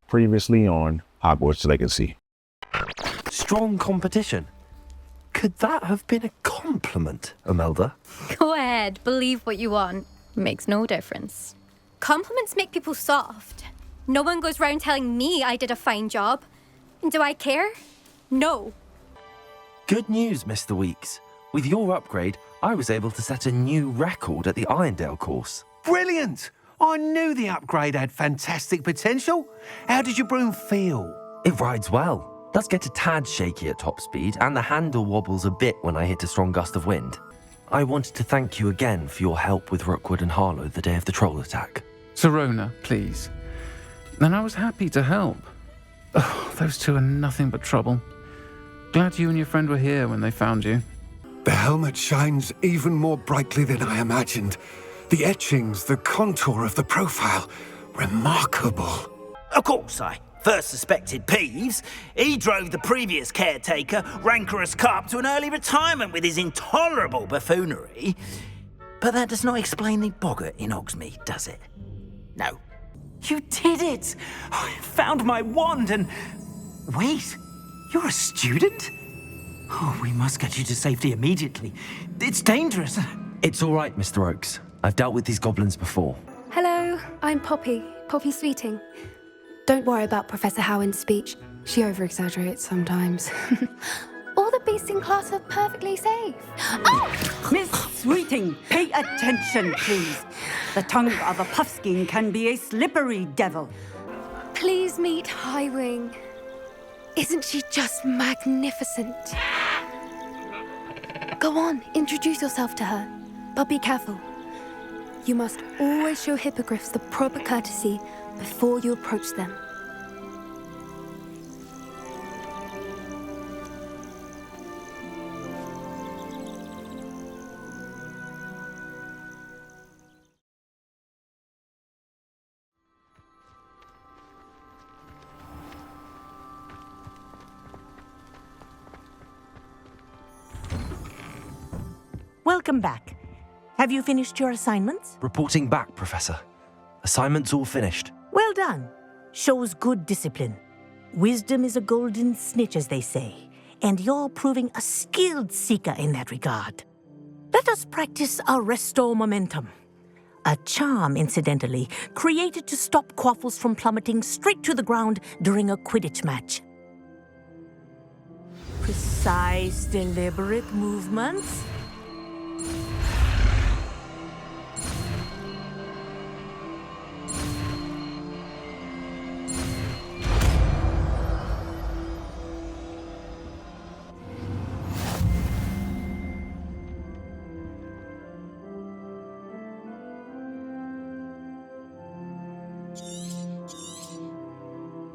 Previously on Hogwarts Legacy. Strong competition. Could that have been a compliment, Imelda? Go ahead, believe what you want. Makes no difference. Compliments make people soft. No one goes round telling me I did a fine job. Do I care? No. Good news, Mr. Weeks. With your upgrade, I was able to set a new record at the Irondale course. Brilliant! I knew the upgrade had fantastic potential. How did your broom feel? It rides well. Does get a tad shaky at top speed, and the handle wobbles a bit when I hit a strong gust of wind. I wanted to thank you again for your help with Rookwood and Harlow the day of the troll attack. Serona, please. And I was happy to help. Oh, those two are nothing but trouble. Glad you and your friend were here when they found you. The helmet shines even more brightly than I imagined. The etchings, the contour of the profile, remarkable. Of course, I first suspected Peeves. He drove the previous caretaker, Rancorous Carp, to an early retirement with his intolerable buffoonery. But that does not explain the boggart in Hogsmeade, does it? No. You did it! I found my wand and... Wait, you're a student? Oh, we must get you to safety immediately. It's dangerous. It's all right, Mr. Oakes. I've dealt with these goblins before. Hello, I'm Poppy Sweeting. Don't worry about Professor Howard's speech. She over-exaggerates sometimes. All the beasts in class are perfectly safe. Oh! Miss Sweeting, pay attention, please. The tongue of a puffskein can be a slippery devil. Please meet Highwing. Isn't she just magnificent? Go on, introduce yourself to her. But be careful. You must always show hippogriffs the proper courtesy before you approach them. Welcome back. Have you finished your assignments? Reporting back, Professor. Assignment's all finished. Well done. Shows good discipline. Wisdom is a golden snitch, as they say, and you're proving a skilled seeker in that regard. Let us practice our Restore Momentum. A charm, incidentally, created to stop quaffles from plummeting straight to the ground during a Quidditch match. Precise, deliberate movements.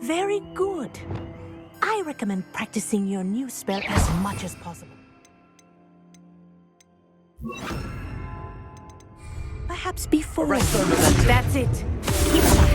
Very good. I recommend practicing your new spell as much as possible. Perhaps before... That's it. Keep it up.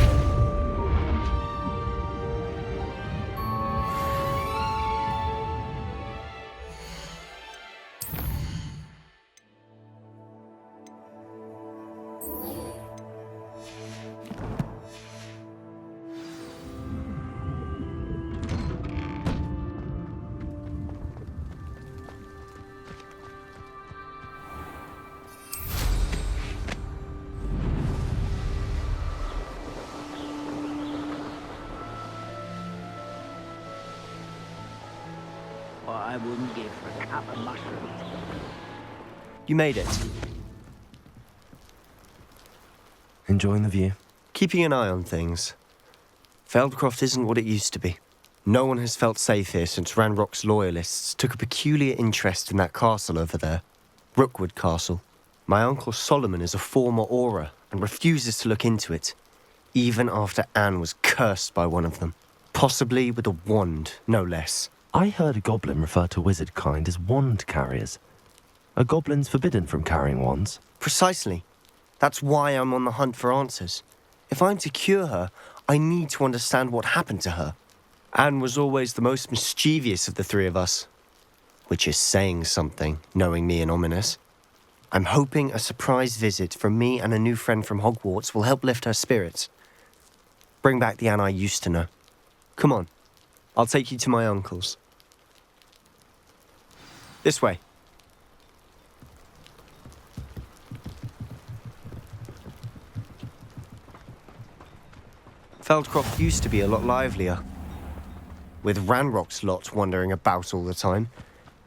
What I wouldn't give for a cup of mushrooms. You made it. Enjoying the view? Keeping an eye on things. Feldcroft isn't what it used to be. No one has felt safe here since Ranrock's loyalists took a peculiar interest in that castle over there. Rookwood Castle. My uncle Solomon is a former Auror and refuses to look into it, even after Anne was cursed by one of them. Possibly with a wand, no less. I heard a goblin refer to wizard kind as wand carriers. Are goblins forbidden from carrying wands? Precisely. That's why I'm on the hunt for answers. If I'm to cure her, I need to understand what happened to her. Anne was always the most mischievous of the three of us. Which is saying something, knowing me and Ominous. I'm hoping a surprise visit from me and a new friend from Hogwarts will help lift her spirits. Bring back the Anne I used to know. Come on. I'll take you to my uncle's. This way. Feldcroft used to be a lot livelier. With Ranrock's lot wandering about all the time,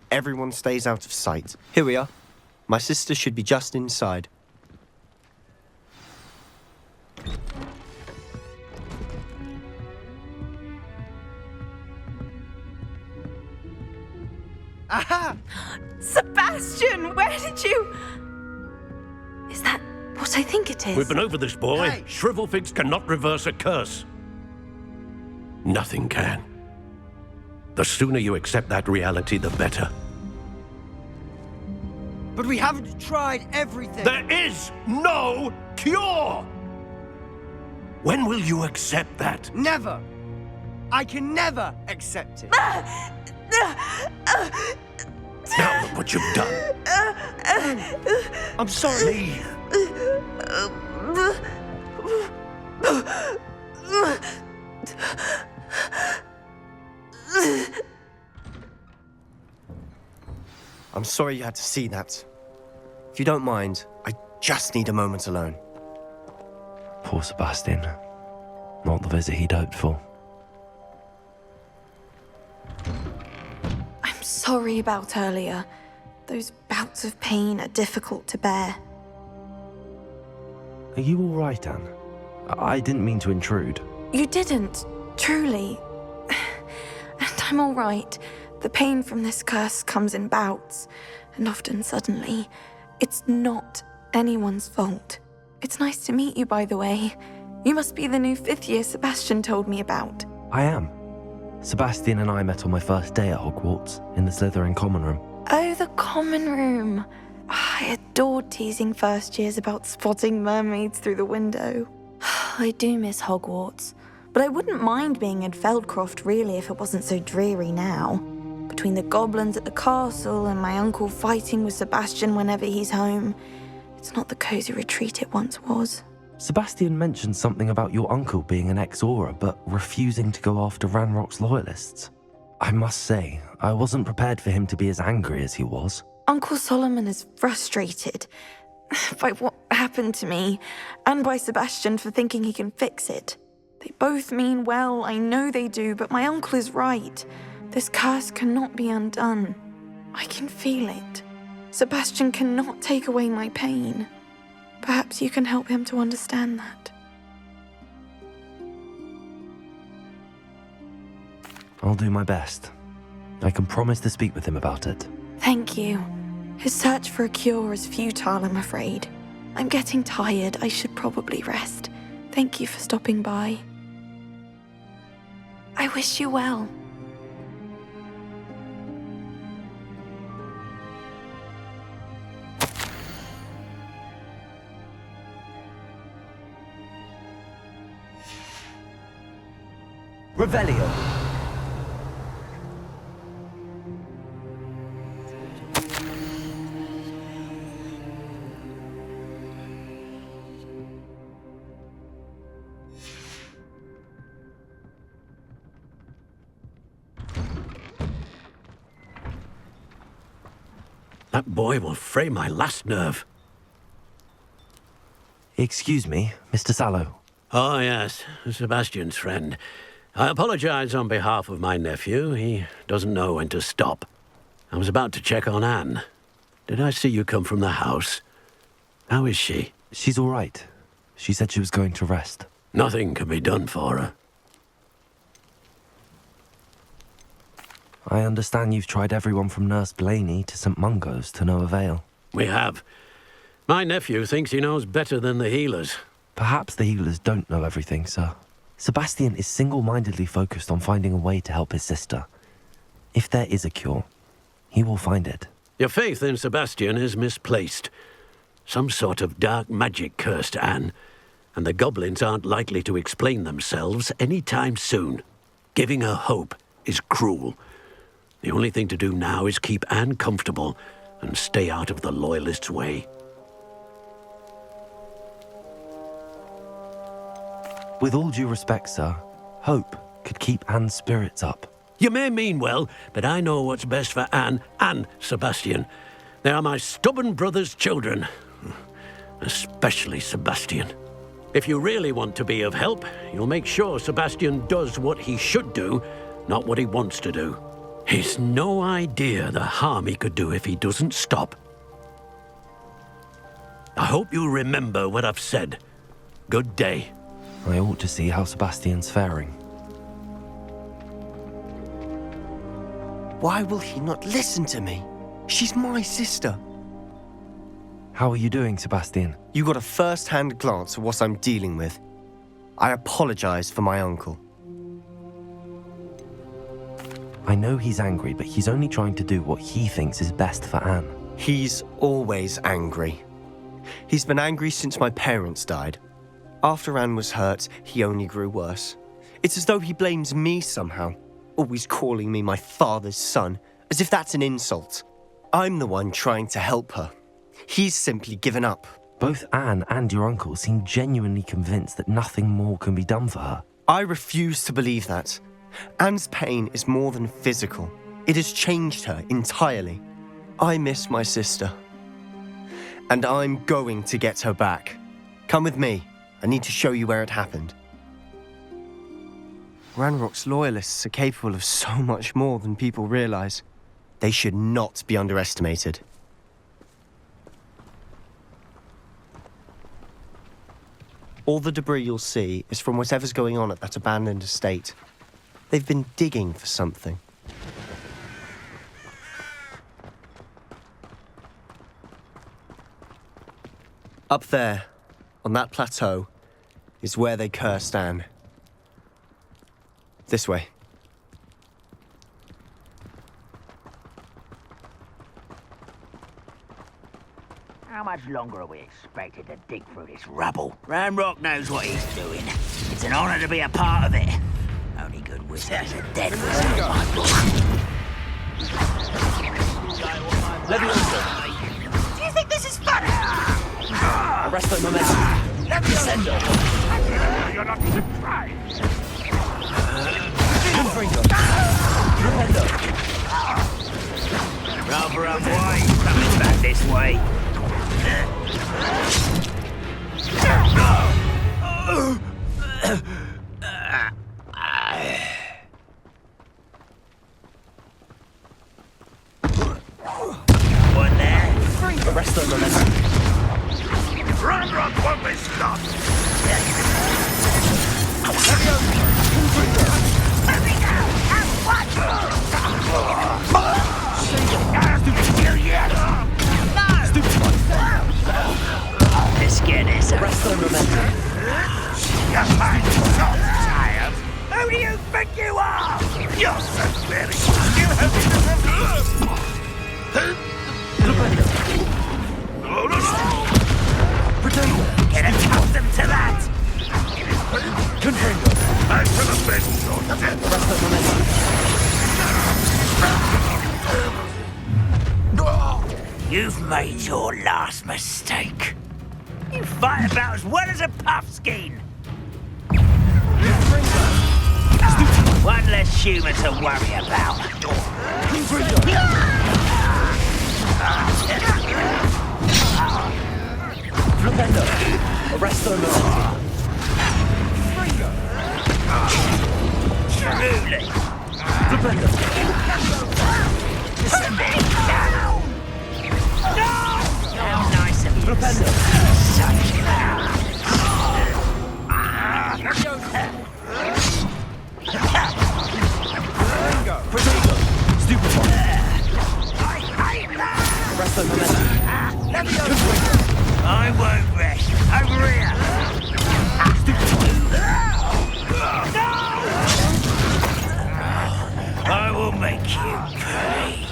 everyone stays out of sight. Here we are. My sister should be just inside. Aha! Sebastian, where did you... Is that what I think it is? We've been over this, boy. Hey. Shrivelfigs cannot reverse a curse. Nothing can. The sooner you accept that reality, the better. But we haven't tried everything. There is no cure! When will you accept that? Never. I can never accept it. Now look what you've done. I'm sorry. I'm sorry you had to see that. If you don't mind, I just need a moment alone. Poor Sebastian. Not the visit he'd hoped for. I'm sorry about earlier. Those bouts of pain are difficult to bear. Are you all right, Anne? I didn't mean to intrude. You didn't, truly. And I'm all right. The pain from this curse comes in bouts, and often suddenly. It's not anyone's fault. It's nice to meet you, by the way. You must be the new 5th year Sebastian told me about. I am. Sebastian and I met on my first day at Hogwarts, in the Slytherin common room. Oh, the common room. I adored teasing first years about spotting mermaids through the window. I do miss Hogwarts, but I wouldn't mind being in Feldcroft really if it wasn't so dreary now. Between the goblins at the castle and my uncle fighting with Sebastian whenever he's home, it's not the cozy retreat it once was. Sebastian mentioned something about your uncle being an ex-Auror, but refusing to go after Ranrock's loyalists. I must say, I wasn't prepared for him to be as angry as he was. Uncle Solomon is frustrated by what happened to me, and by Sebastian for thinking he can fix it. They both mean well, I know they do, but my uncle is right. This curse cannot be undone. I can feel it. Sebastian cannot take away my pain. Perhaps you can help him to understand that. I'll do my best. I can promise to speak with him about it. Thank you. His search for a cure is futile, I'm afraid. I'm getting tired. I should probably rest. Thank you for stopping by. I wish you well. Revelio. That boy will fray my last nerve. Excuse me, Mr. Sallow. Oh, yes, Sebastian's friend. I apologize on behalf of my nephew. He doesn't know when to stop. I was about to check on Anne. Did I see you come from the house? How is she? She's all right. She said she was going to rest. Nothing can be done for her. I understand you've tried everyone from Nurse Blaney to St. Mungo's to no avail. We have. My nephew thinks he knows better than the healers. Perhaps the healers don't know everything, sir. Sebastian is single-mindedly focused on finding a way to help his sister. If there is a cure, he will find it. Your faith in Sebastian is misplaced. Some sort of dark magic cursed Anne, and the goblins aren't likely to explain themselves any time soon. Giving her hope is cruel. The only thing to do now is keep Anne comfortable and stay out of the Loyalists' way. With all due respect, sir, hope could keep Anne's spirits up. You may mean well, but I know what's best for Anne and Sebastian. They are my stubborn brother's children. Especially Sebastian. If you really want to be of help, you'll make sure Sebastian does what he should do, not what he wants to do. He's no idea the harm he could do if he doesn't stop. I hope you remember what I've said. Good day. I ought to see how Sebastian's faring. Why will he not listen to me? She's my sister. How are you doing, Sebastian? You got a first-hand glance at what I'm dealing with. I apologize for my uncle. I know he's angry, but he's only trying to do what he thinks is best for Anne. He's always angry. He's been angry since my parents died. After Anne was hurt, he only grew worse. It's as though he blames me somehow, always calling me my father's son, as if that's an insult. I'm the one trying to help her. He's simply given up. Both Anne and your uncle seem genuinely convinced that nothing more can be done for her. I refuse to believe that. Anne's pain is more than physical. It has changed her entirely. I miss my sister. And I'm going to get her back. Come with me. I need to show you where it happened. Ranrock's loyalists are capable of so much more than people realize. They should not be underestimated. All the debris you'll see is from whatever's going on at that abandoned estate. They've been digging for something. Up there, on that plateau, is where they cursed Anne. This way. How much longer are we expected to dig through this rubble? Ranrock knows what he's doing. It's an honor to be a part of it. Only good wizard is a dead wizard in my book. Do you think this is fun? Arrest the momentum. Let me send her. You're not even trying. Rather unwise coming back this way. One there. Arrest the momentum. Ranrock won't be stopped. Let's get this. Arrest the momentum. Your mind's so tired. Who do you think you are? You're so very. You have Get accustomed to that. I shall avenge your death. Arrest the momentum. You've made your last mistake. You fight about as well as a puffskein. One less human to worry about. Flipendo. Arrest the momentum. Truly. Flipendo. Down. No! How nice of you. Flipendo. Protego. Stupefy. Arrest the momentum. Let me go. I won't rest. Over here. I will make you pay.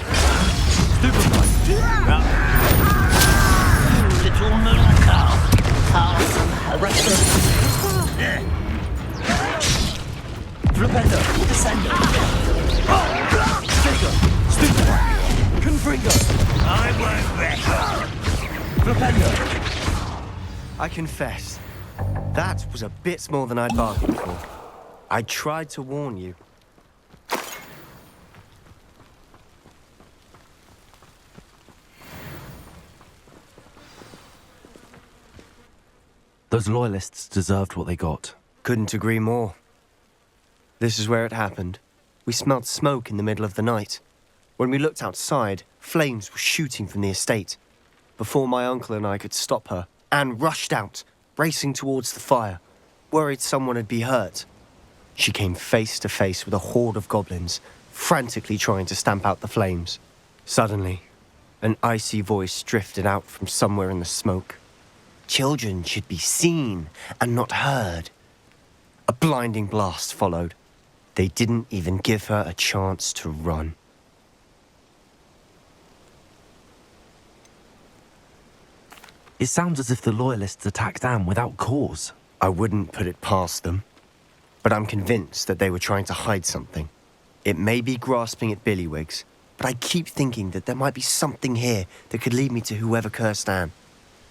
Little moon calf. Arrest the Flipendo. Descendo. Stego. Stupefy. Confringo. I won't rest. I confess, that was a bit more than I'd bargained for. I tried to warn you. Those loyalists deserved what they got. Couldn't agree more. This is where it happened. We smelled smoke in the middle of the night. When we looked outside, flames were shooting from the estate. Before my uncle and I could stop her, Anne rushed out, racing towards the fire, worried someone would be hurt. She came face to face with a horde of goblins, frantically trying to stamp out the flames. Suddenly, an icy voice drifted out from somewhere in the smoke. Children should be seen and not heard. A blinding blast followed. They didn't even give her a chance to run. It sounds as if the loyalists attacked Anne without cause. I wouldn't put it past them, but I'm convinced that they were trying to hide something. It may be grasping at billywhigs, but I keep thinking that there might be something here that could lead me to whoever cursed Anne.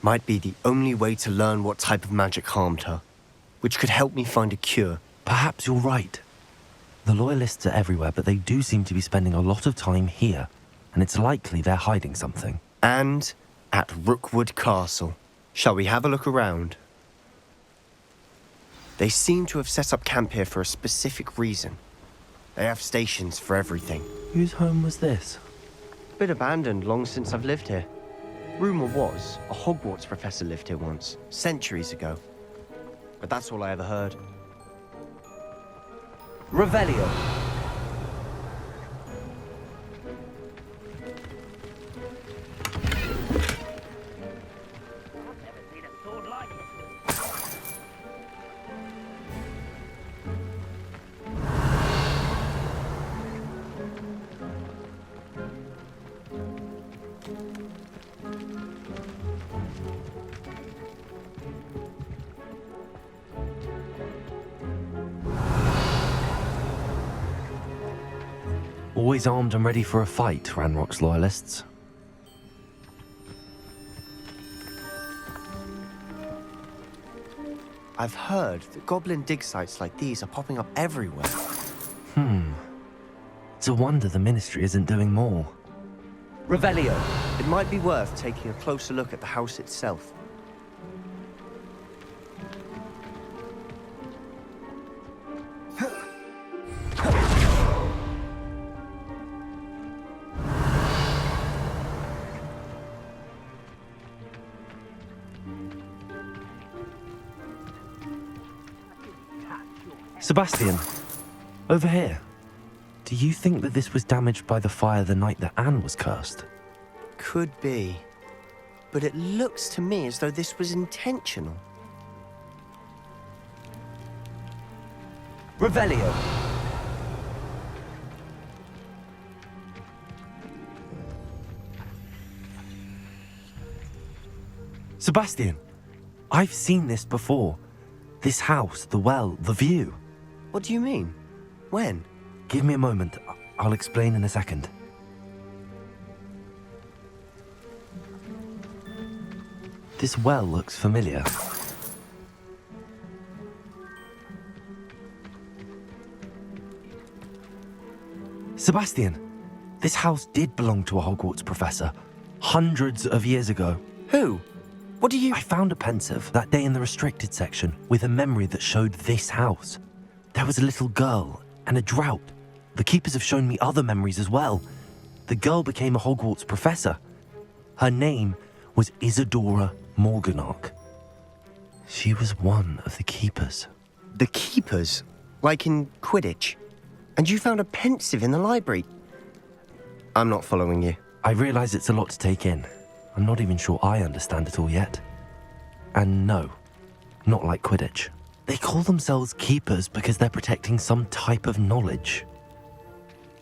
Might be the only way to learn what type of magic harmed her, which could help me find a cure. Perhaps you're right. The loyalists are everywhere, but they do seem to be spending a lot of time here, and it's likely they're hiding something. And at Rookwood Castle. Shall we have a look around? They seem to have set up camp here for a specific reason. They have stations for everything. Whose home was this? Bit abandoned long since I've lived here. Rumour was, a Hogwarts professor lived here once, centuries ago. But that's all I ever heard. Revelio. Always armed and ready for a fight, Ranrock's loyalists. I've heard that goblin dig sites like these are popping up everywhere. It's a wonder the Ministry isn't doing more. Revelio. It might be worth taking a closer look at the house itself. Sebastian, over here. Do you think that this was damaged by the fire the night that Anne was cursed? Could be. But it looks to me as though this was intentional. Revelio. Sebastian, I've seen this before. This house, the well, the view. What do you mean? When? Give me a moment. I'll explain in a second. This well looks familiar. Sebastian, this house did belong to a Hogwarts professor, hundreds of years ago. Who? What do you... I found a pensive that day in the restricted section with a memory that showed this house. There was a little girl and a drought. The keepers have shown me other memories as well. The girl became a Hogwarts professor. Her name was Isadora Morganach. She was one of the keepers. The keepers? Like in Quidditch? And you found a pensive in the library? I'm not following you. I realise it's a lot to take in. I'm not even sure I understand it all yet. And no, not like Quidditch. They call themselves keepers because they're protecting some type of knowledge.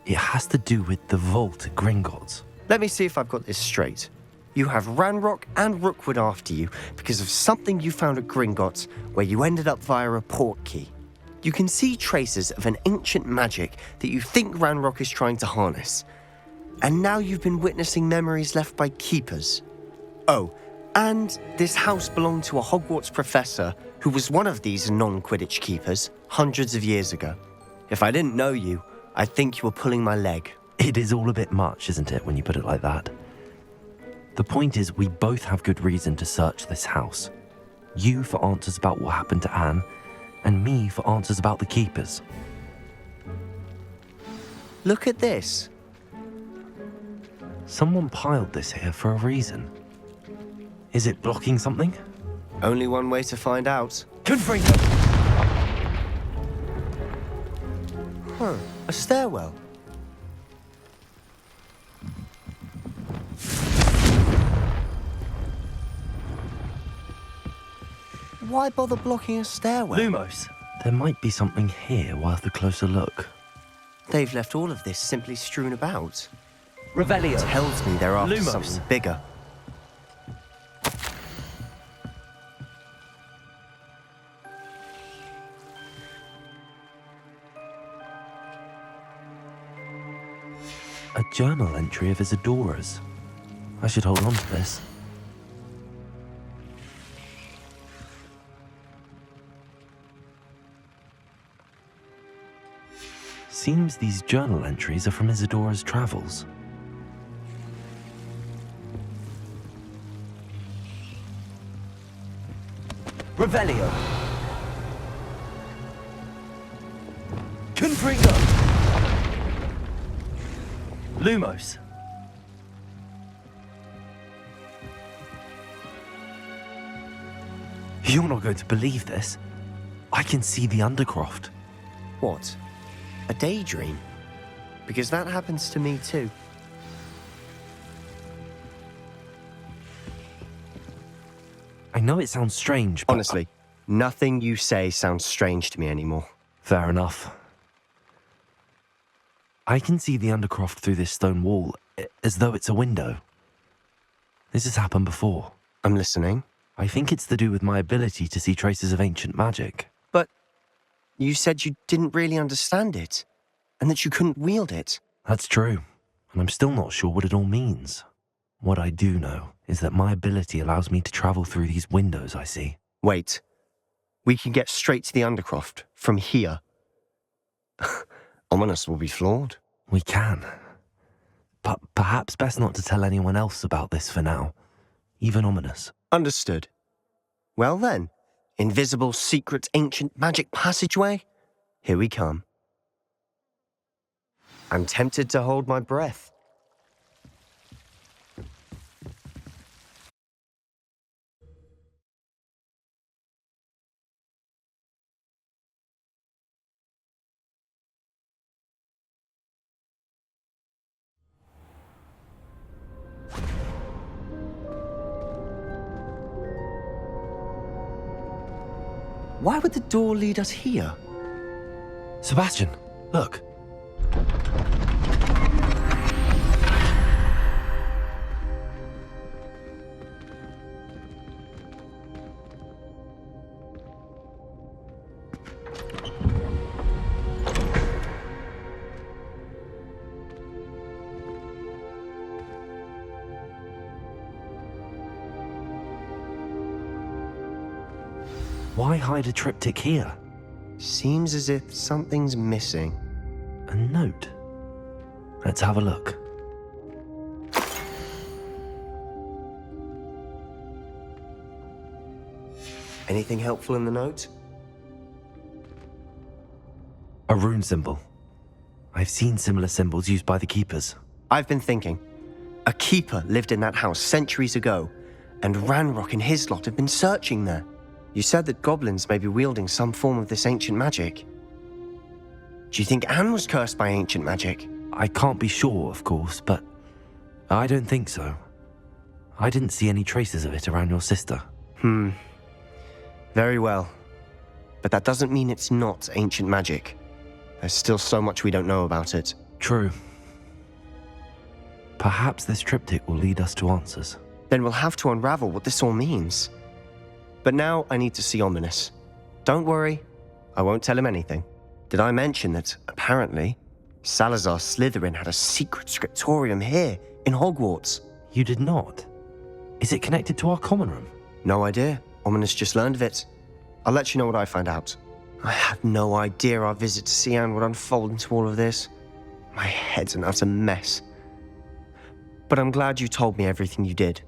It has to do with the vault at Gringotts. Let me see if I've got this straight. You have Ranrock and Rookwood after you because of something you found at Gringotts where you ended up via a portkey. You can see traces of an ancient magic that you think Ranrock is trying to harness. And now you've been witnessing memories left by keepers. Oh, and this house belonged to a Hogwarts professor who was one of these non-Quidditch keepers hundreds of years ago. If I didn't know you, I'd think you were pulling my leg. It is all a bit much, isn't it, when you put it like that? The point is, we both have good reason to search this house. You for answers about what happened to Anne, and me for answers about the keepers. Look at this. Someone piled this here for a reason. Is it blocking something? Only one way to find out. Confringo! Huh, a stairwell. Why bother blocking a stairwell? Lumos! There might be something here worth a closer look. They've left all of this simply strewn about. Revelio. Tells me they're after Lumos. something bigger. A journal entry of Isadora's. I should hold on to this. Seems these journal entries are from Isadora's travels. Revelio. Confringo. Lumos. You're not going to believe this. I can see the Undercroft. What? A daydream? Because that happens to me too. I know it sounds strange, but... Honestly, nothing you say sounds strange to me anymore. Fair enough. I can see the Undercroft through this stone wall, as though it's a window. This has happened before. I'm listening. I think it's to do with my ability to see traces of ancient magic. But you said you didn't really understand it, and that you couldn't wield it. That's true, and I'm still not sure what it all means. What I do know is that my ability allows me to travel through these windows I see. Wait. We can get straight to the Undercroft from here. Ominous will be floored. We can. But perhaps best not to tell anyone else about this for now. Even Ominous. Understood. Well then, invisible, secret, ancient magic passageway? Here we come. I'm tempted to hold my breath. Why would the door lead us here? Sebastian, look. Why hide a triptych here? Seems as if something's missing. A note. Let's have a look. Anything helpful in the note? A rune symbol. I've seen similar symbols used by the keepers. I've been thinking. A keeper lived in that house centuries ago, and Ranrock and his lot have been searching there. You said that goblins may be wielding some form of this ancient magic. Do you think Anne was cursed by ancient magic? I can't be sure, of course, but I don't think so. I didn't see any traces of it around your sister. Very well. But that doesn't mean it's not ancient magic. There's still so much we don't know about it. True. Perhaps this triptych will lead us to answers. Then we'll have to unravel what this all means. But now I need to see Ominous. Don't worry, I won't tell him anything. Did I mention that, apparently, Salazar Slytherin had a secret scriptorium here in Hogwarts? You did not? Is it connected to our common room? No idea. Ominous just learned of it. I'll let you know what I find out. I had no idea our visit to Sian would unfold into all of this. My head's an utter mess. But I'm glad you told me everything you did.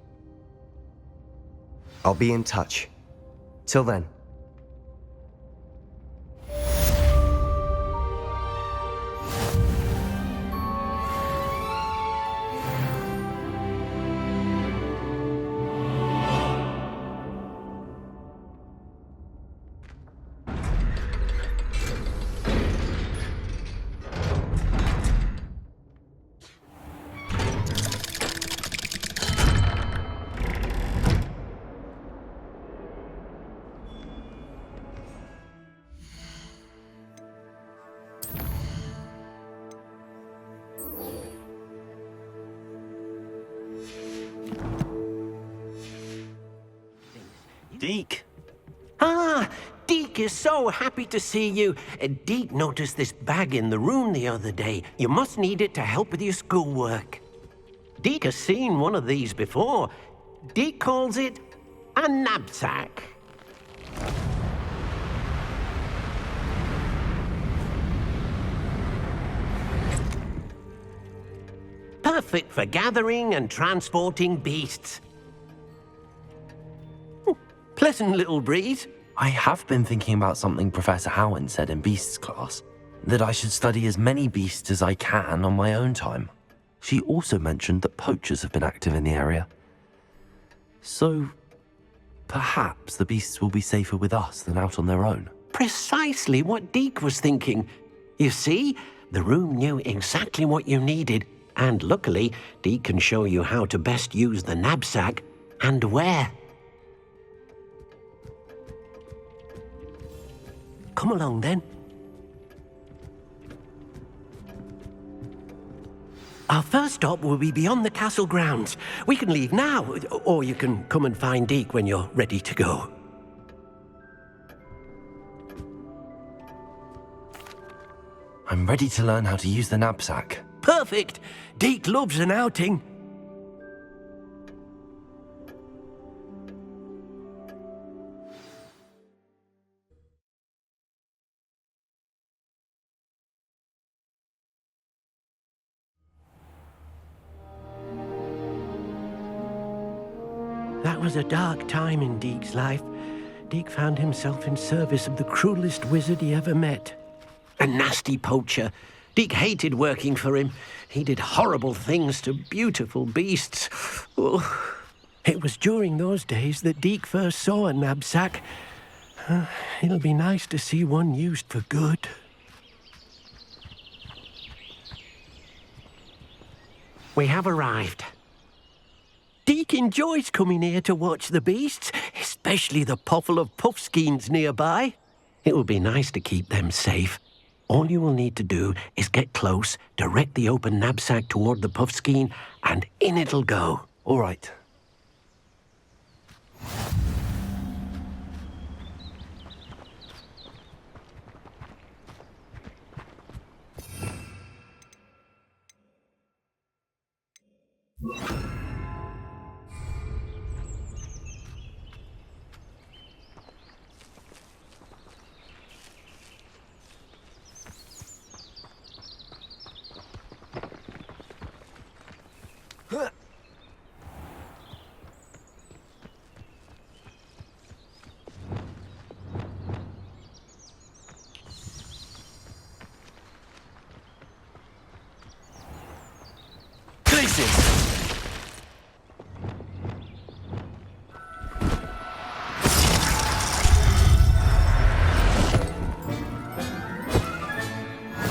I'll be in touch. Till then. Deek. Ah, Deek is so happy to see you. Deek noticed this bag in the room the other day. You must need it to help with your schoolwork. Deek has seen one of these before. Deek calls it a knapsack. Perfect for gathering and transporting beasts. Pleasant little breeze. I have been thinking about something Professor Howard said in Beasts class, that I should study as many beasts as I can on my own time. She also mentioned that poachers have been active in the area. So, perhaps the beasts will be safer with us than out on their own. Precisely what Deek was thinking. You see, the room knew exactly what you needed, and luckily, Deek can show you how to best use the knapsack and where. Come along, then. Our first stop will be beyond the castle grounds. We can leave now, or you can come and find Deek when you're ready to go. I'm ready to learn how to use the knapsack. Perfect! Deek loves an outing. That was a dark time in Deek's life. Deek found himself in service of the cruelest wizard he ever met. A nasty poacher. Deek hated working for him. He did horrible things to beautiful beasts. Oh. It was during those days that Deek first saw a knapsack. It'll be nice to see one used for good. We have arrived. Deek enjoys coming here to watch the beasts, especially the potful of puffskeins nearby. It will be nice to keep them safe. All you will need to do is get close, direct the open knapsack toward the puffskein, and in it'll go. All right.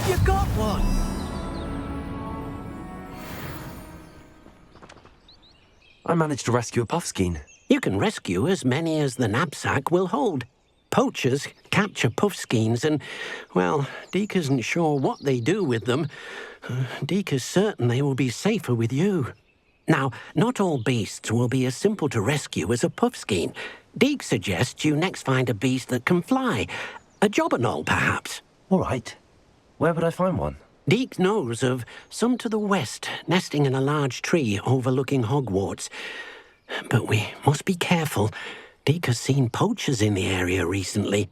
You got one! I managed to rescue a puffskein. You can rescue as many as the knapsack will hold. Poachers capture puffskeins and, well, Deek isn't sure what they do with them. Deek is certain they will be safer with you. Now, not all beasts will be as simple to rescue as a puffskein. Deek suggests you next find a beast that can fly. A jobberknoll, perhaps. All right. Where would I find one? Deek knows of some to the west, nesting in a large tree overlooking Hogwarts. But we must be careful. Deek has seen poachers in the area recently.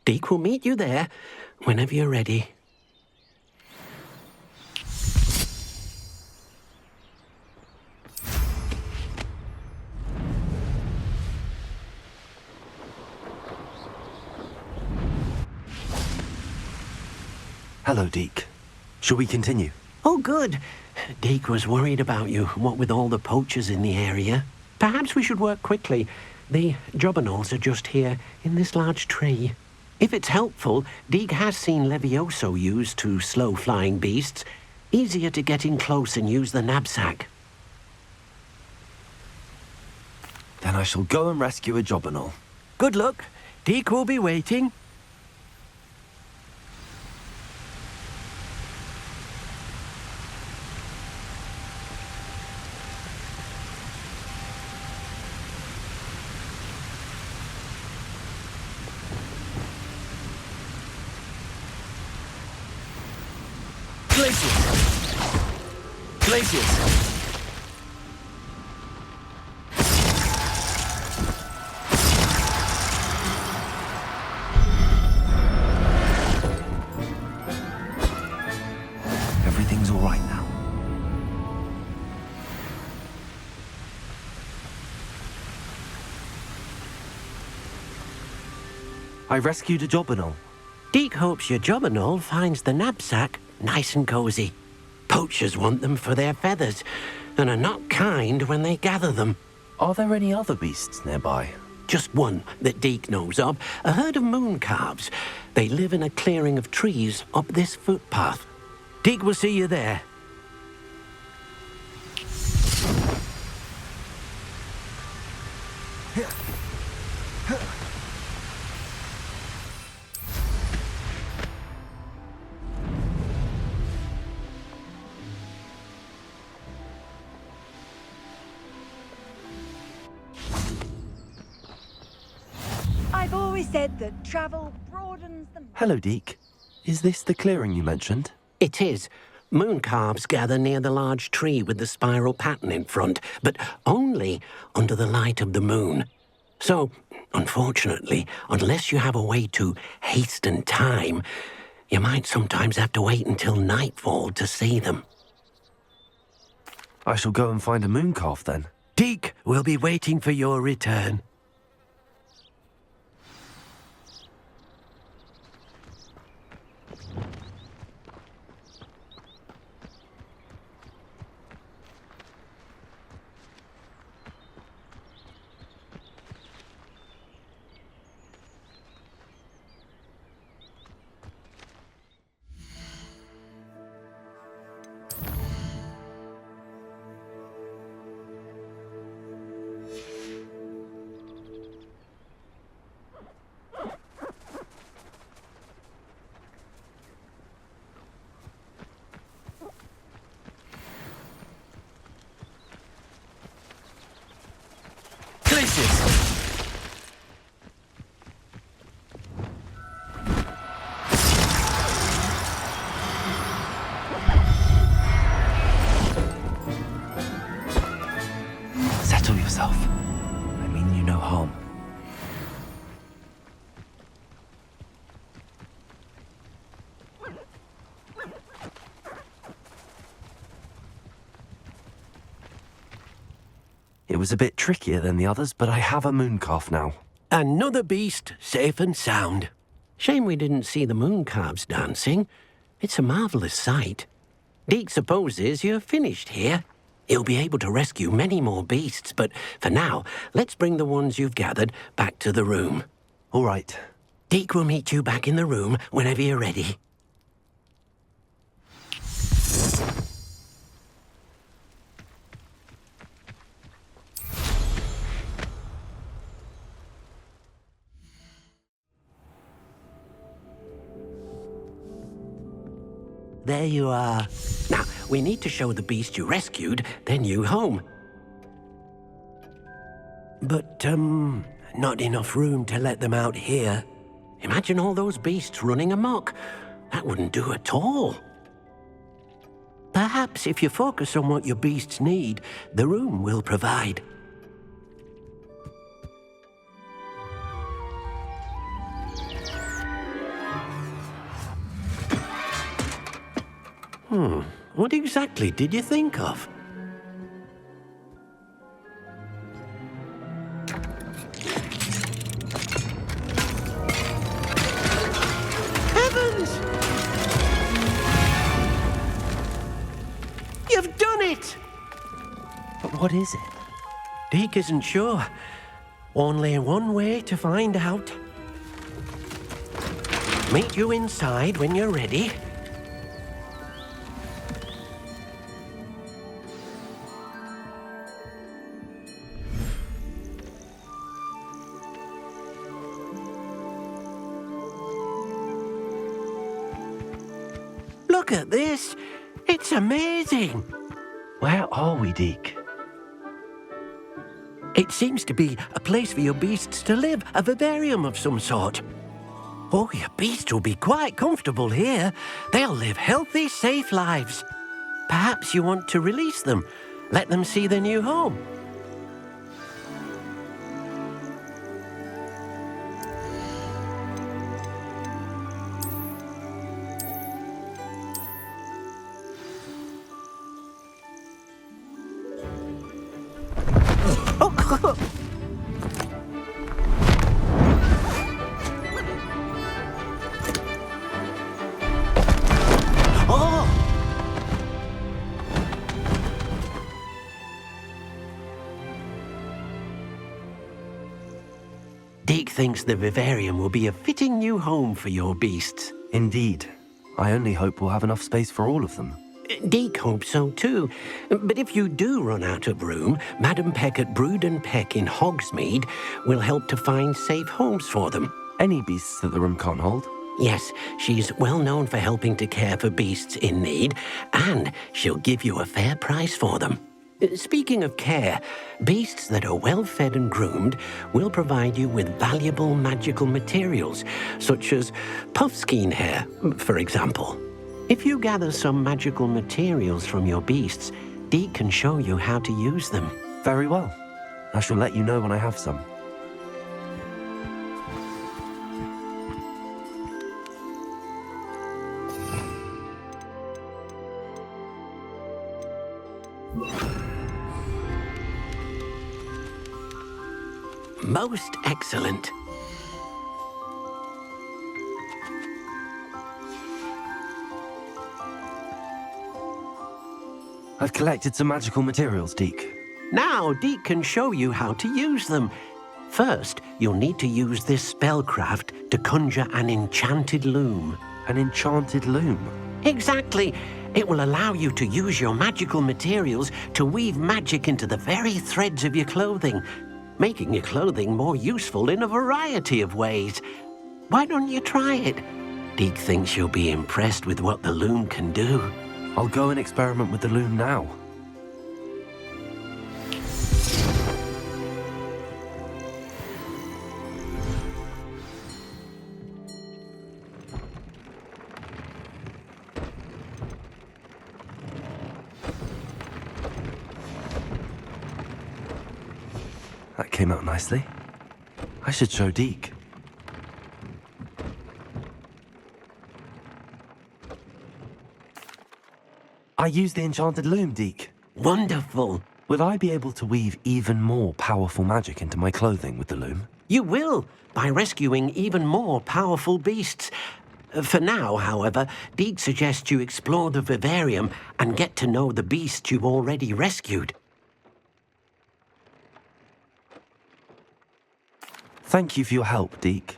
Deek will meet you there whenever you're ready. Hello, Deek. Shall we continue? Oh, good. Deek was worried about you, what with all the poachers in the area. Perhaps we should work quickly. The jobberknolls are just here, in this large tree. If it's helpful, Deek has seen Levioso used to slow flying beasts. Easier to get in close and use the knapsack. Then I shall go and rescue a jobberknoll. Good luck. Deek will be waiting. Glaciers! Everything's all right now. I rescued a jobberknoll. Deek hopes your jobberknoll finds the knapsack nice and cozy. Poachers want them for their feathers, and are not kind when they gather them. Are there any other beasts nearby? Just one that Deek knows of, a herd of moon calves. They live in a clearing of trees up this footpath. Deek will see you there. I've always said that travel broadens the... Hello, Deek. Is this the clearing you mentioned? It is. Moon calves gather near the large tree with the spiral pattern in front, but only under the light of the moon. So, unfortunately, unless you have a way to hasten time, you might sometimes have to wait until nightfall to see them. I shall go and find a moon calf then. Deek will be waiting for your return. Settle yourself. I mean you no harm. It was a bit trickier than the others, but I have a moon calf now. Another beast safe and sound. Shame we didn't see the moon calves dancing. It's a marvellous sight. Deek supposes you're finished here. He'll be able to rescue many more beasts, but for now, let's bring the ones you've gathered back to the room. All right. Deek will meet you back in the room whenever you're ready. There you are. Now, we need to show the beast you rescued their new home. But, not enough room to let them out here. Imagine all those beasts running amok. That wouldn't do at all. Perhaps if you focus on what your beasts need, the room will provide. What exactly did you think of? Heavens! You've done it! But what is it? Deek isn't sure. Only one way to find out. Meet you inside when you're ready. Look at this. It's amazing. Where are we, Deek? It seems to be a place for your beasts to live, a vivarium of some sort. Oh, your beasts will be quite comfortable here. They'll live healthy, safe lives. Perhaps you want to release them, let them see their new home. Deek thinks the vivarium will be a fitting new home for your beasts. Indeed. I only hope we'll have enough space for all of them. Deek hopes so too. But if you do run out of room, Madam Peck at Brood and Peck in Hogsmeade will help to find safe homes for them. Any beasts that the room can't hold? Yes, she's well known for helping to care for beasts in need, and she'll give you a fair price for them. Speaking of care, beasts that are well fed and groomed will provide you with valuable magical materials, such as puffskein hair, for example. If you gather some magical materials from your beasts, Deek can show you how to use them. Very well. I shall let you know when I have some. Most excellent. I've collected some magical materials, Deek. Now Deek can show you how to use them. First, you'll need to use this spellcraft to conjure an enchanted loom. An enchanted loom? Exactly. It will allow you to use your magical materials to weave magic into the very threads of your clothing, making your clothing more useful in a variety of ways. Why don't you try it? Deek thinks you'll be impressed with what the loom can do. I'll go and experiment with the loom now. That came out nicely. I should show Deek. I used the enchanted loom, Deek. Wonderful. Will I be able to weave even more powerful magic into my clothing with the loom? You will, by rescuing even more powerful beasts. For now, however, Deek suggests you explore the vivarium and get to know the beasts you've already rescued. Thank you for your help, Deek.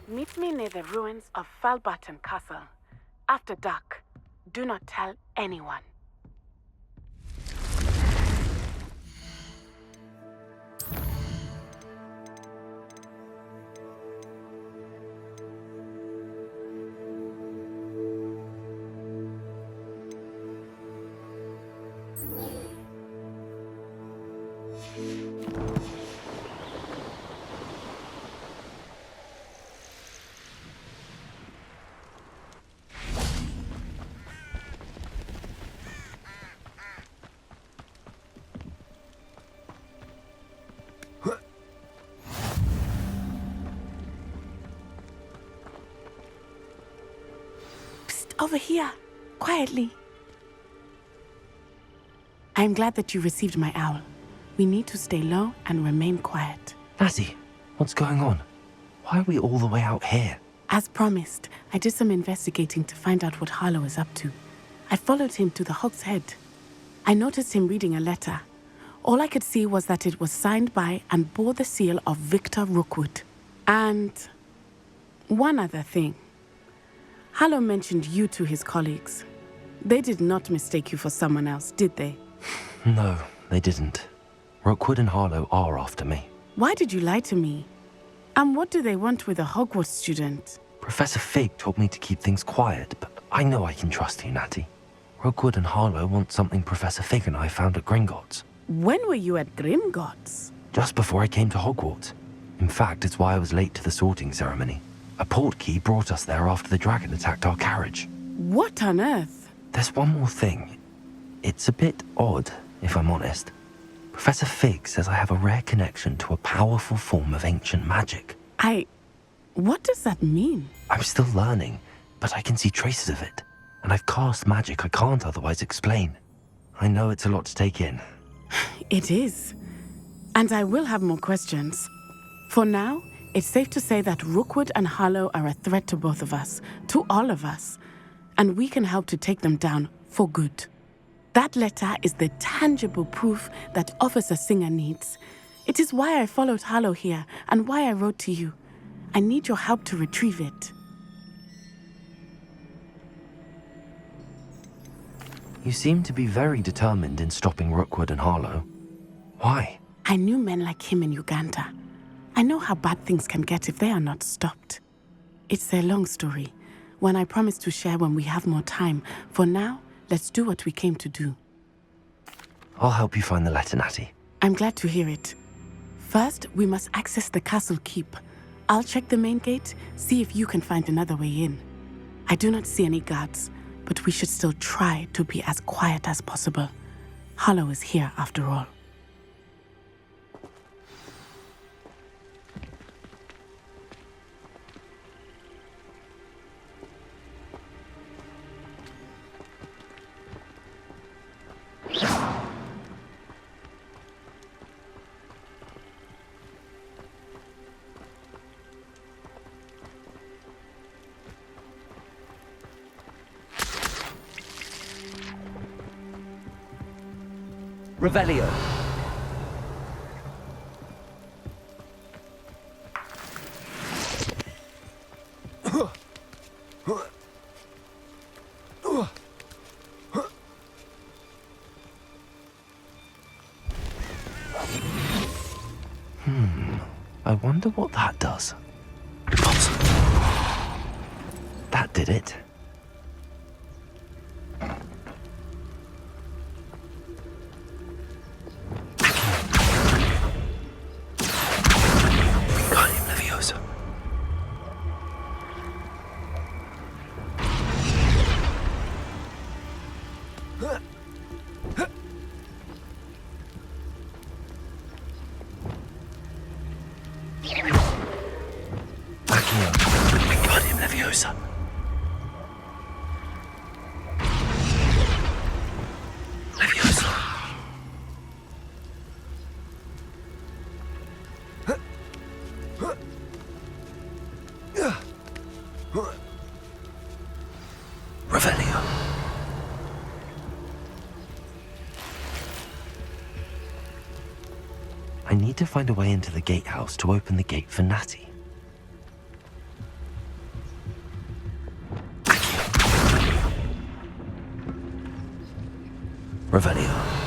Meet me near the ruins of Falbarton Castle. After dark. Do not tell anyone. over here, quietly. I'm glad that you received my owl. We need to stay low and remain quiet. Natty, what's going on? Why are we all the way out here? As promised, I did some investigating to find out what Harlow is up to. I followed him to the Hog's Head. I noticed him reading a letter. All I could see was that it was signed by and bore the seal of Victor Rookwood. And one other thing. Harlow mentioned you to his colleagues. They did not mistake you for someone else, did they? No, they didn't. Rookwood and Harlow are after me. Why did you lie to me? And what do they want with a Hogwarts student? Professor Fig told me to keep things quiet, but I know I can trust you, Natty. Rookwood and Harlow want something Professor Fig and I found at Gringotts. When were you at Gringotts? Just before I came to Hogwarts. In fact, it's why I was late to the sorting ceremony. A portkey brought us there after the dragon attacked our carriage. What on earth? There's one more thing. It's a bit odd, if I'm honest. Professor Fig says I have a rare connection to a powerful form of ancient magic. What does that mean? I'm still learning, but I can see traces of it. And I've cast magic I can't otherwise explain. I know it's a lot to take in. It is. And I will have more questions. For now, it's safe to say that Rookwood and Harlow are a threat to both of us, to all of us. And we can help to take them down for good. That letter is the tangible proof that Officer Singer needs. It is why I followed Harlow here and why I wrote to you. I need your help to retrieve it. You seem to be very determined in stopping Rookwood and Harlow. Why? I knew men like him in Uganda. I know how bad things can get if they are not stopped. It's a long story, one I promise to share when we have more time. For now, let's do what we came to do. I'll help you find the letter, Natty. I'm glad to hear it. First, we must access the castle keep. I'll check the main gate, see if you can find another way in. I do not see any guards, but we should still try to be as quiet as possible. Harlow is here after all. Revelio. I wonder what that does. That did it. I need to find a way into the gatehouse to open the gate for Natty. Revelio.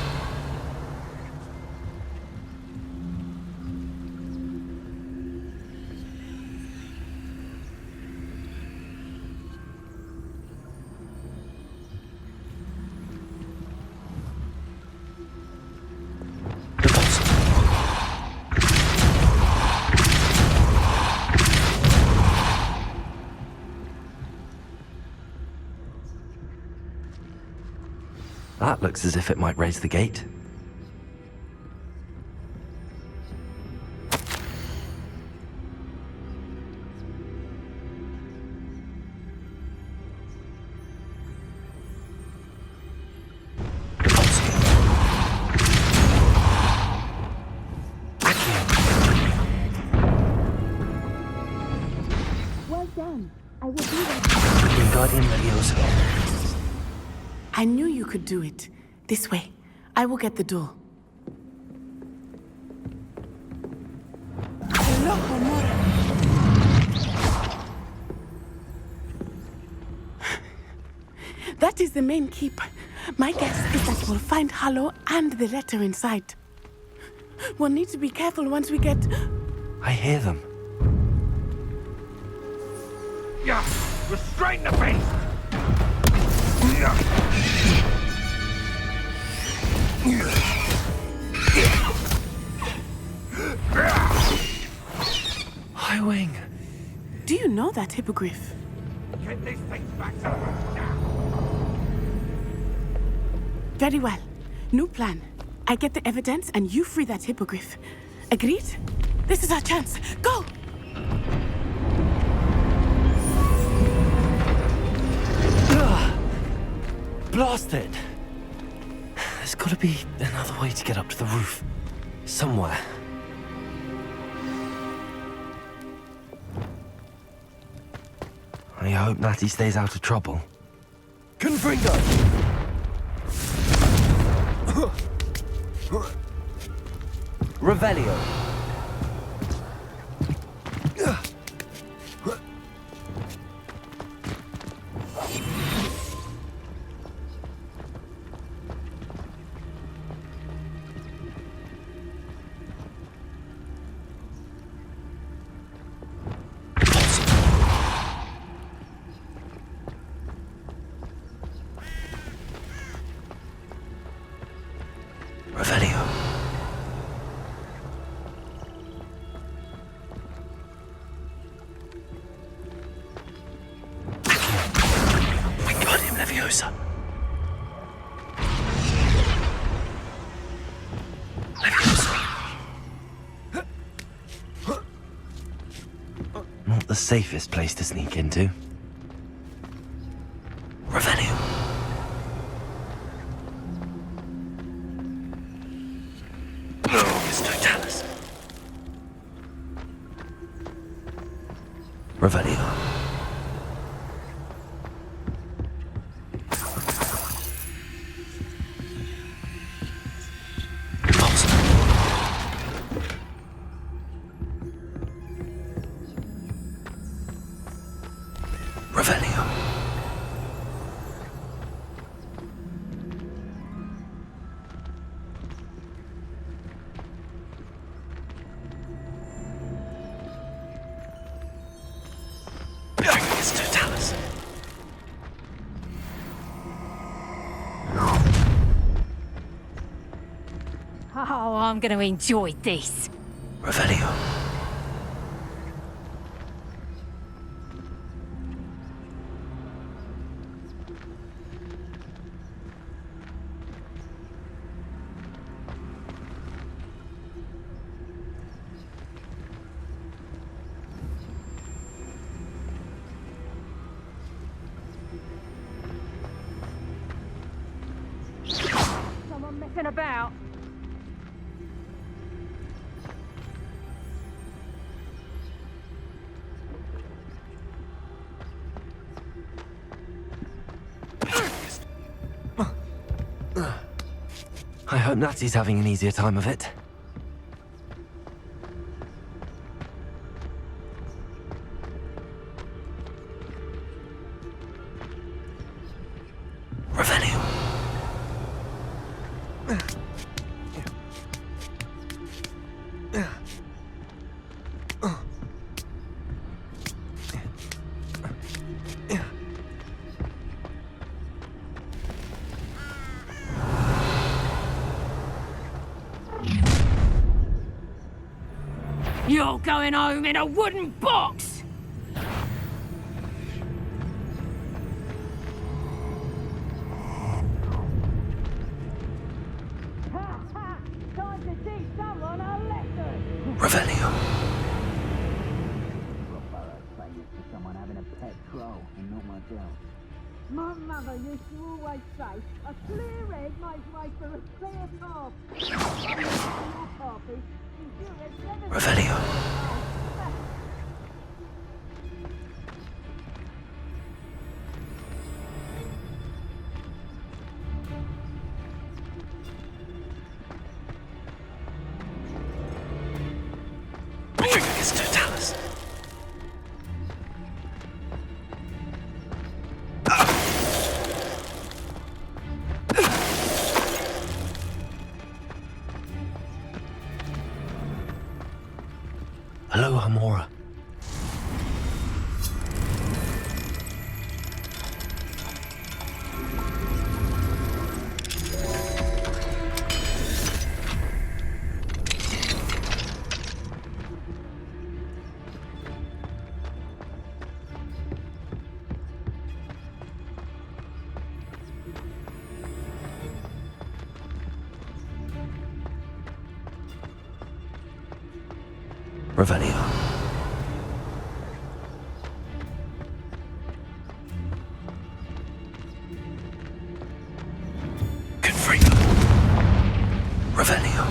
That looks as if it might raise the gate. down. I will be there. Wingardium Leviosa. I knew you could do it. This way. I will get the door. That is the main keep. My guess is that we'll find Hollow and the letter inside. We'll need to be careful once we get... I hear them. Yeah, restrain the beast! High Wing. Do you know that hippogriff? Get these things back to the roof now! Very well. New plan. I get the evidence and you free that hippogriff. Agreed? This is our chance. Go! Blasted! There's gotta be another way to get up to the roof. Somewhere. I hope Natty stays out of trouble. Confringo! Revelio. Revelio. Wingardium Leviosa. Not the safest place to sneak into. Revelio. Totalis. Revelio. Revelio. Totalis. Oh, I'm going to enjoy this. Revelio. Someone messing about. I hope Natty's having an easier time of it. Revelio. You're going home in a wooden box! Time to teach someone a lesson! Revelio. Someone having a pet troll and not myself. My mother used to always say, a clear head makes way for a clear path. Revelio. It's Totalis. Hello, Hamora. Revelio. Confringo. Revelio.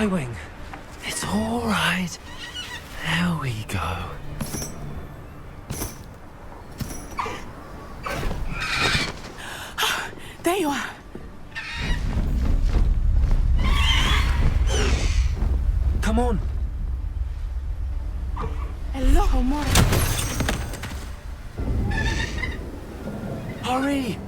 Wing. It's all right. There we go. There you are. Come on. Hello, Hamora. Hurry.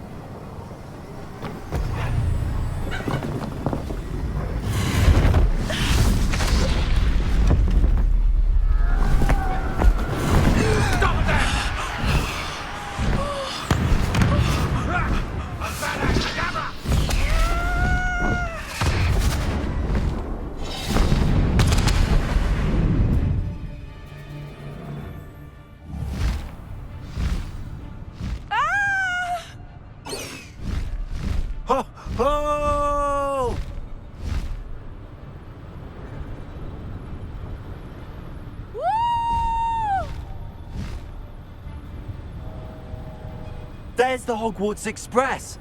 There's the Hogwarts Express.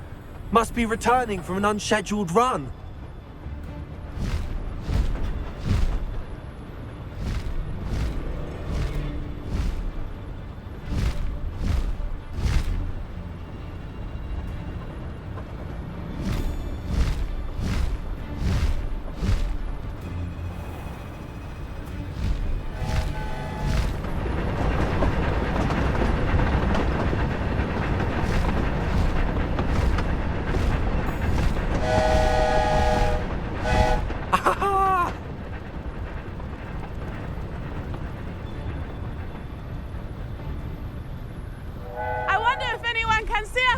Must be returning from an unscheduled run.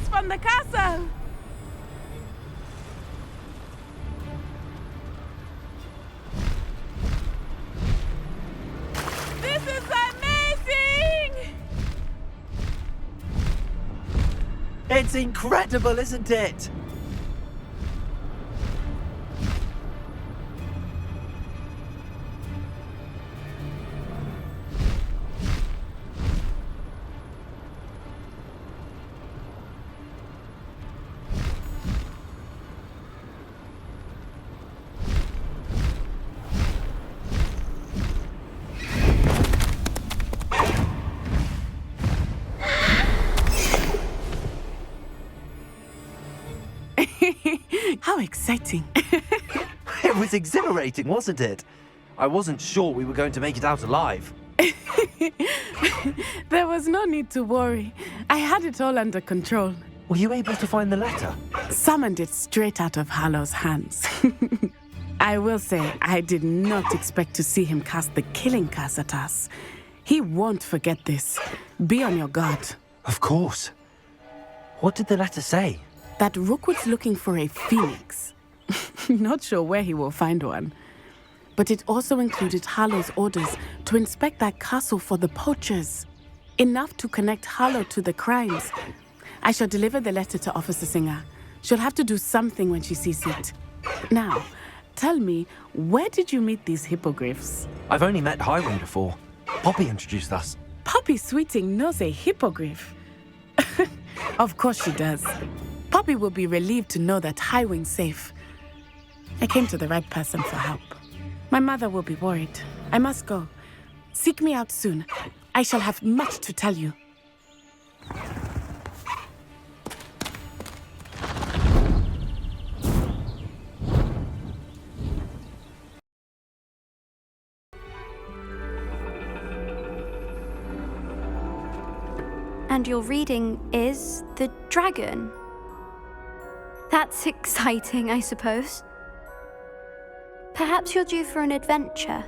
From the castle. This is amazing! It's incredible, isn't it? How exciting. It was exhilarating, wasn't it? I wasn't sure we were going to make it out alive. There was no need to worry. I had it all under control. Were you able to find the letter? Summoned it straight out of Hallow's hands. I will say, I did not expect to see him cast the killing curse at us. He won't forget this. Be on your guard. Of course. What did the letter say? That Rookwood's looking for a phoenix. Not sure where he will find one. But it also included Hallow's orders to inspect that castle for the poachers. Enough to connect Hollow to the crimes. I shall deliver the letter to Officer Singer. She'll have to do something when she sees it. Now, tell me, where did you meet these hippogriffs? I've only met Highwing before. Poppy introduced us. Poppy Sweeting knows a hippogriff. Of course she does. Poppy will be relieved to know that Highwing's safe. I came to the right person for help. My mother will be worried. I must go. Seek me out soon. I shall have much to tell you. And your reading is the dragon. That's exciting, I suppose. Perhaps you're due for an adventure.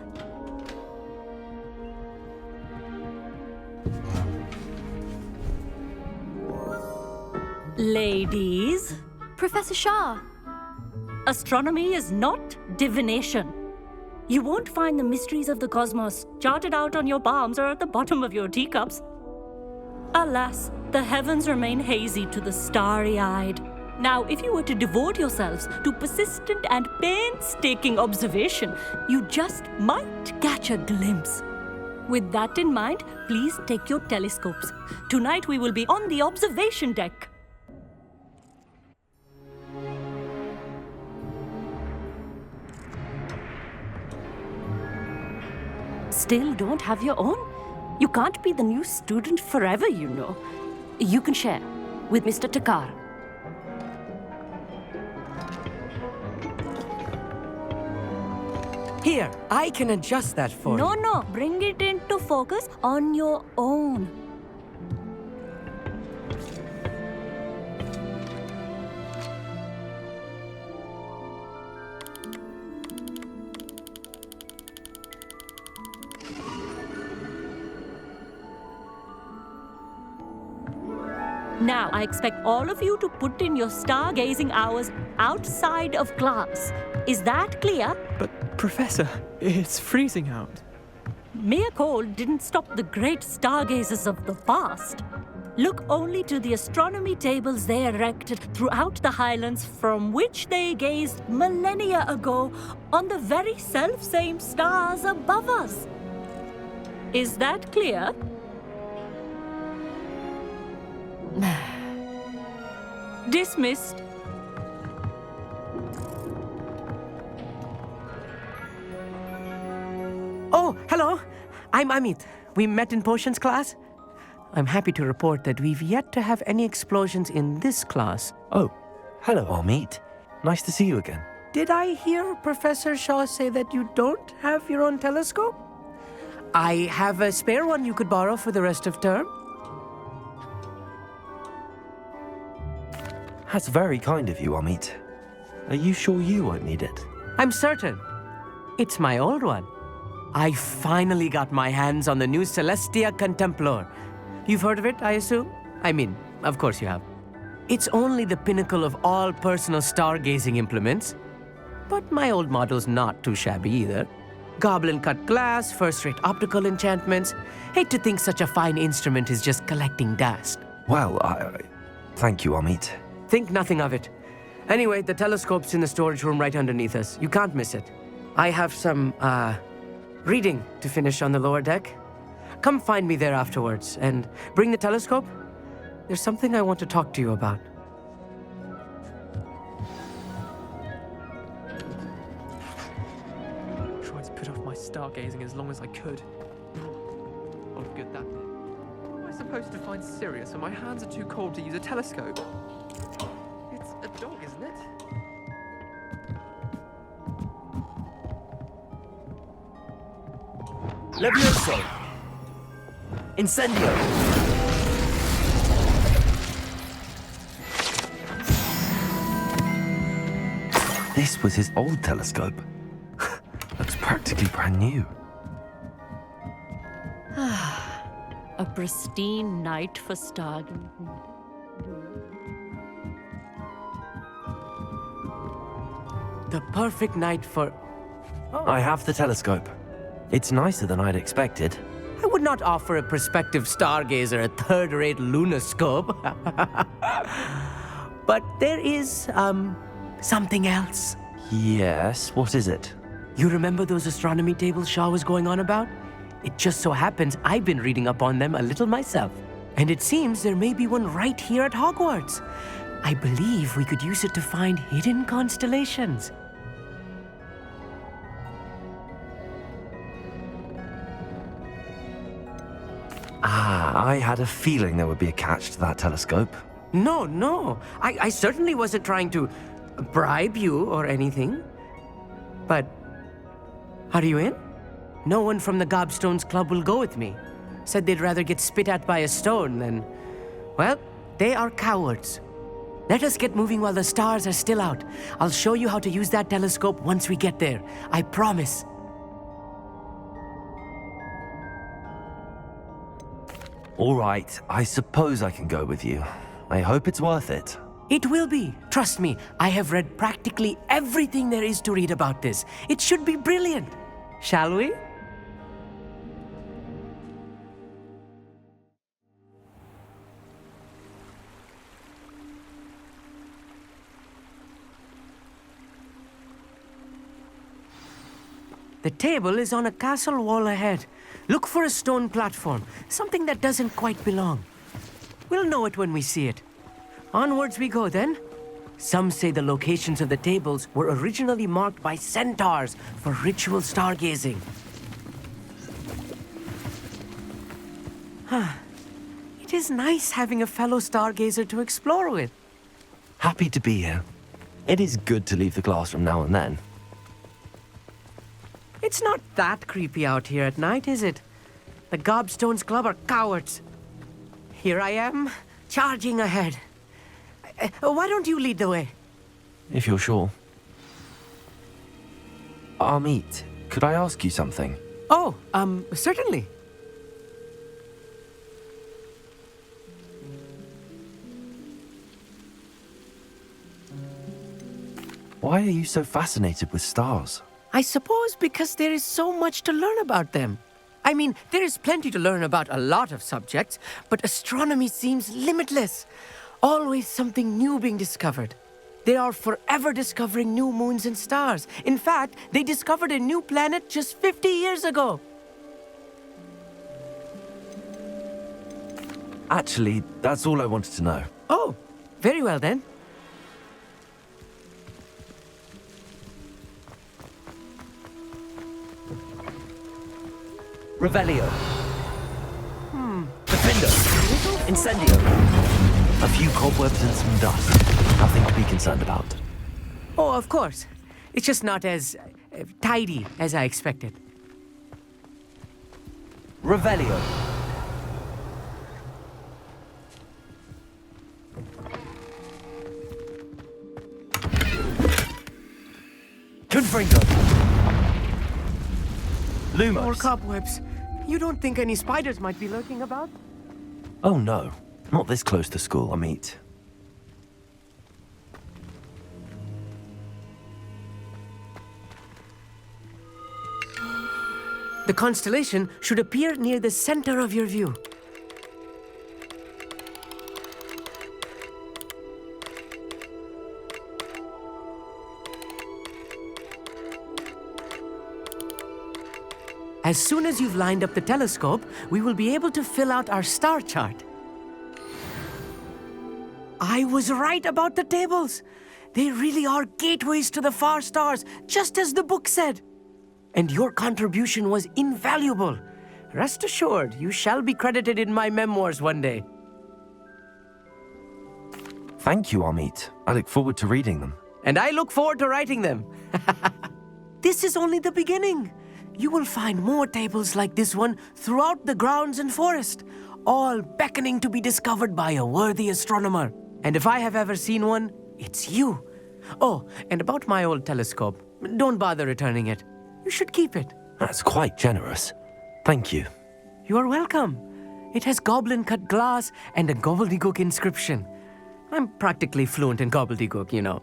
Ladies. Professor Shah. Astronomy is not divination. You won't find the mysteries of the cosmos charted out on your palms or at the bottom of your teacups. Alas, the heavens remain hazy to the starry-eyed. Now, if you were to devote yourselves to persistent and painstaking observation, you just might catch a glimpse. With that in mind, please take your telescopes. Tonight we will be on the observation deck. Still don't have your own? You can't be the new student forever, you know. You can share with Mr. Takar. Here, I can adjust that for you. No, bring it into focus on your own. Now, I expect all of you to put in your stargazing hours outside of class. Is that clear? But, Professor, it's freezing out. Mere cold didn't stop the great stargazers of the past. Look only to the astronomy tables they erected throughout the highlands from which they gazed millennia ago on the very self-same stars above us. Is that clear? Dismissed. Oh, hello. I'm Amit. We met in potions class. I'm happy to report that we've yet to have any explosions in this class. Oh, hello, Amit. Nice to see you again. Did I hear Professor Shaw say that you don't have your own telescope? I have a spare one you could borrow for the rest of term. That's very kind of you, Amit. Are you sure you won't need it? I'm certain. It's my old one. I finally got my hands on the new Celestia Contemplar. You've heard of it, I assume? I mean, of course you have. It's only the pinnacle of all personal stargazing implements. But my old model's not too shabby either. Goblin-cut glass, first-rate optical enchantments. Hate to think such a fine instrument is just collecting dust. Well, thank you, Amit. Think nothing of it. Anyway, the telescope's in the storage room right underneath us. You can't miss it. I have some, reading to finish on the lower deck. Come find me there afterwards, and bring the telescope. There's something I want to talk to you about. Tried to put off my stargazing as long as I could. Oh, good that bit. What am I supposed to find serious when my hands are too cold to use a telescope? It's a dog, isn't it? Levioso! Incendio! This was his old telescope. Looks practically brand new. A pristine night for stargazing. The perfect night for... I have the telescope. It's nicer than I'd expected. I would not offer a prospective stargazer a third-rate lunoscope. But there is, something else. Yes, what is it? You remember those astronomy tables Shaw was going on about? It just so happens I've been reading up on them a little myself. And it seems there may be one right here at Hogwarts. I believe we could use it to find hidden constellations. I had a feeling there would be a catch to that telescope. No. I certainly wasn't trying to bribe you or anything. But are you in? No one from the Gobstones Club will go with me. Said they'd rather get spit at by a stone than... Well, they are cowards. Let us get moving while the stars are still out. I'll show you how to use that telescope once we get there. I promise. All right, I suppose I can go with you. I hope it's worth it. It will be. Trust me, I have read practically everything there is to read about this. It should be brilliant. Shall we? The table is on a castle wall ahead. Look for a stone platform, something that doesn't quite belong. We'll know it when we see it. Onwards we go then. Some say the locations of the tables were originally marked by centaurs for ritual stargazing. It is nice having a fellow stargazer to explore with. Happy to be here. It is good to leave the classroom now and then. It's not that creepy out here at night, is it? The Gobstones Club are cowards. Here I am, charging ahead. Why don't you lead the way? If you're sure. Amit, could I ask you something? Oh, certainly. Why are you so fascinated with stars? I suppose because there is so much to learn about them. I mean, there is plenty to learn about a lot of subjects, but astronomy seems limitless. Always something new being discovered. They are forever discovering new moons and stars. In fact, they discovered a new planet just 50 years ago. Actually, that's all I wanted to know. Oh, very well then. Revelio. Defender! Incendio. A few cobwebs and some dust. Nothing to be concerned about. Oh, of course. It's just not as tidy as I expected. Revelio. Confringo. Lumos. More cobwebs. You don't think any spiders might be lurking about? Oh no, not this close to school, Amit. The constellation should appear near the center of your view. As soon as you've lined up the telescope, we will be able to fill out our star chart. I was right about the tables. They really are gateways to the far stars, just as the book said. And your contribution was invaluable. Rest assured, you shall be credited in my memoirs one day. Thank you, Amit. I look forward to reading them. And I look forward to writing them. This is only the beginning. You will find more tables like this one throughout the grounds and forest, all beckoning to be discovered by a worthy astronomer. And if I have ever seen one, it's you. Oh, and about my old telescope, don't bother returning it. You should keep it. That's quite generous. Thank you. You are welcome. It has goblin-cut glass and a gobbledygook inscription. I'm practically fluent in gobbledygook, you know.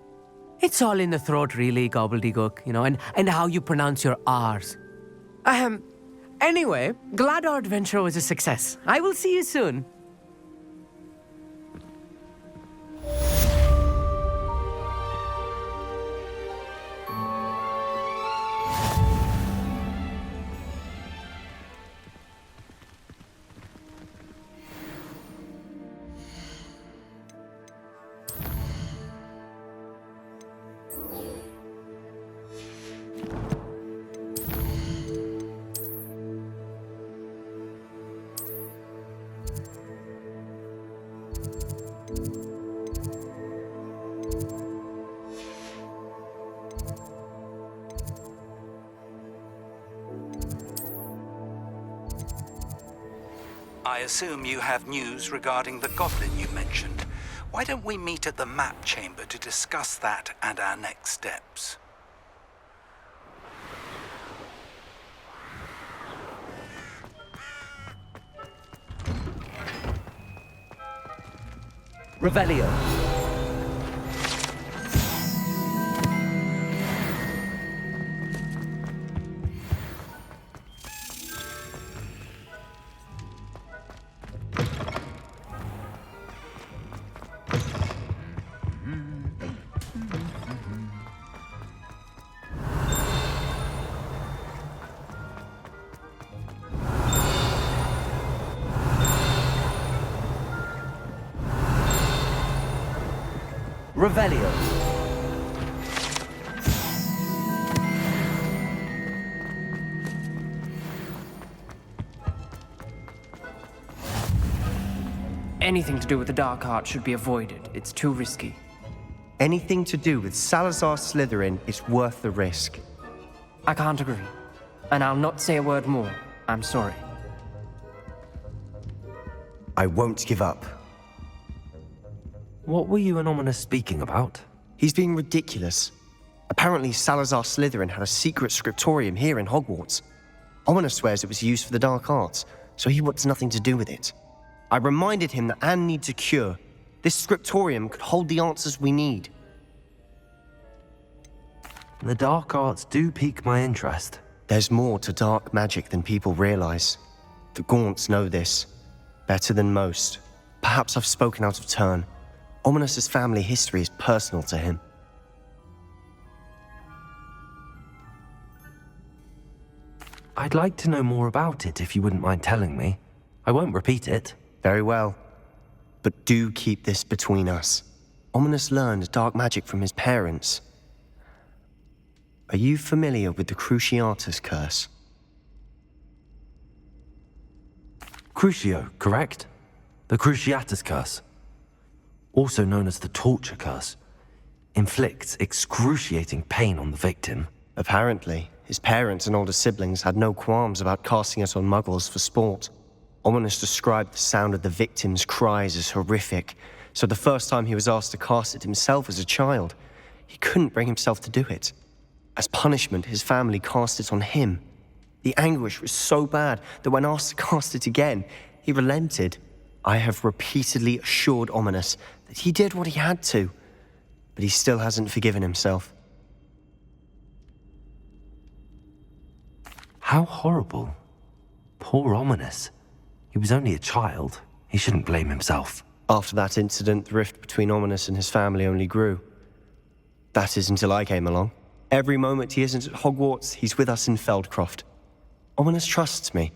It's all in the throat, really, gobbledygook, you know, and how you pronounce your R's. Anyway, glad our adventure was a success. I will see you soon. I assume you have news regarding the goblin you mentioned. Why don't we meet at the map chamber to discuss that and our next steps? Revelio. Revelio. Anything to do with the dark art should be avoided. It's too risky. Anything to do with Salazar Slytherin is worth the risk. I can't agree. And I'll not say a word more. I'm sorry. I won't give up. What were you and Ominous speaking about? He's being ridiculous. Apparently, Salazar Slytherin had a secret scriptorium here in Hogwarts. Ominous swears it was used for the dark arts, so he wants nothing to do with it. I reminded him that Anne needs a cure. This scriptorium could hold the answers we need. The dark arts do pique my interest. There's more to dark magic than people realize. The Gaunts know this. Better than most. Perhaps I've spoken out of turn. Ominous's family history is personal to him. I'd like to know more about it if you wouldn't mind telling me. I won't repeat it. Very well. But do keep this between us. Ominous learned dark magic from his parents. Are you familiar with the Cruciatus curse? Crucio, correct? The Cruciatus curse. Also known as the torture curse. Inflicts excruciating pain on the victim. Apparently, his parents and older siblings had no qualms about casting it on muggles for sport. Ominous described the sound of the victim's cries as horrific, so the first time he was asked to cast it himself as a child, he couldn't bring himself to do it. As punishment, his family cast it on him. The anguish was so bad that when asked to cast it again, he relented. I have repeatedly assured Ominous that he did what he had to, but he still hasn't forgiven himself. How horrible. Poor Ominous. He was only a child. He shouldn't blame himself. After that incident, the rift between Ominous and his family only grew. That is until I came along. Every moment he isn't at Hogwarts, he's with us in Feldcroft. Ominous trusts me.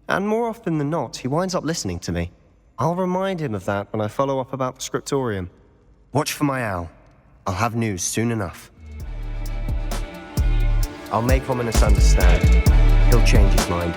And more often than not, he winds up listening to me. I'll remind him of that when I follow up about the scriptorium. Watch for my owl. I'll have news soon enough. I'll make Ominous understand. He'll change his mind.